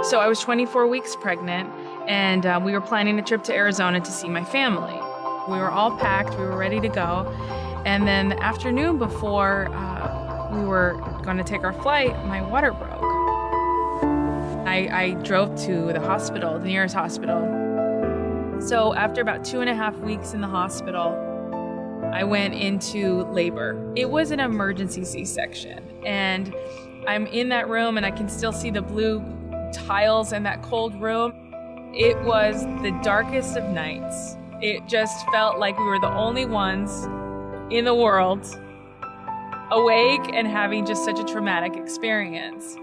So I was 24 weeks pregnant, and we were planning a trip to Arizona to see my family. We were all packed, we were ready to go. And then the afternoon before we were going to take our flight, my water broke. I drove to the hospital, the nearest hospital. So after about 2.5 weeks in the hospital, I went into labor. It was an emergency C-section, and I'm in that room and I can still see the blue tiles in that cold room. It was the darkest of nights. It just felt like we were the only ones in the world awake and having just such a traumatic experience.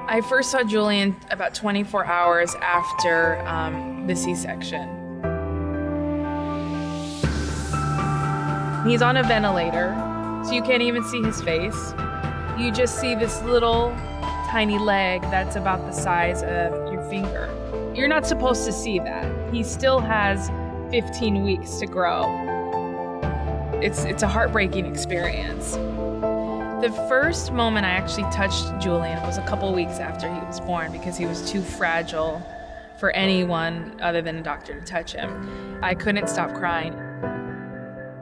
I first saw Julian about 24 hours after the C-section. He's on a ventilator, so you can't even see his face. You just see this little tiny leg that's about the size of your finger. You're not supposed to see that. He still has 15 weeks to grow. It's a heartbreaking experience. The first moment I actually touched Julian was a couple weeks after he was born because he was too fragile for anyone other than a doctor to touch him. I couldn't stop crying.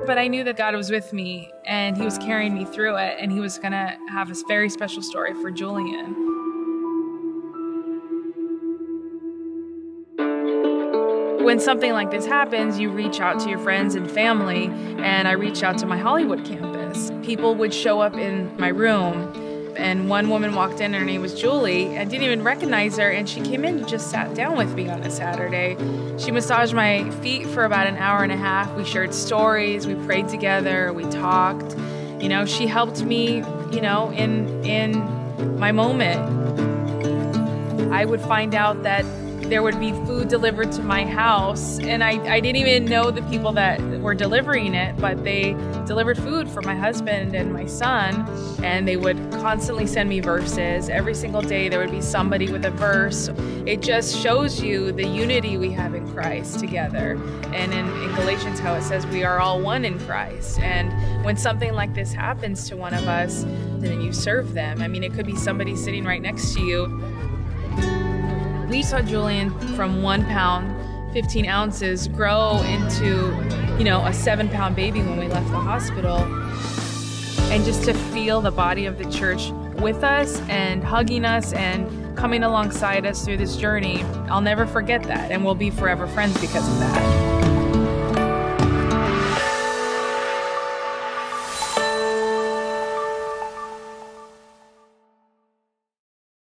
But I knew that God was with me and he was carrying me through it, and he was gonna have a very special story for Julian. When something like this happens, you reach out to your friends and family, and I reached out to my Hollywood campus. People would show up in my room, and one woman walked in, her name was Julie. I didn't even recognize her, and she came in and just sat down with me on a Saturday. She massaged my feet for about an hour and a half. We shared stories, we prayed together, we talked. You know, she helped me, you know, in my moment. I would find out that there would be food delivered to my house, and I didn't even know the people that were delivering it, but they delivered food for my husband and my son, and they would constantly send me verses. Every single day there would be somebody with a verse. It just shows you the unity we have in Christ together. And in Galatians, how it says we are all one in Christ. And when something like this happens to one of us, then you serve them. I mean, it could be somebody sitting right next to you. We saw Julian from 1 pound, 15 ounces grow into, you know, a 7-pound baby when we left the hospital. And just to feel the body of the church with us and hugging us and coming alongside us through this journey, I'll never forget that. And we'll be forever friends because of that.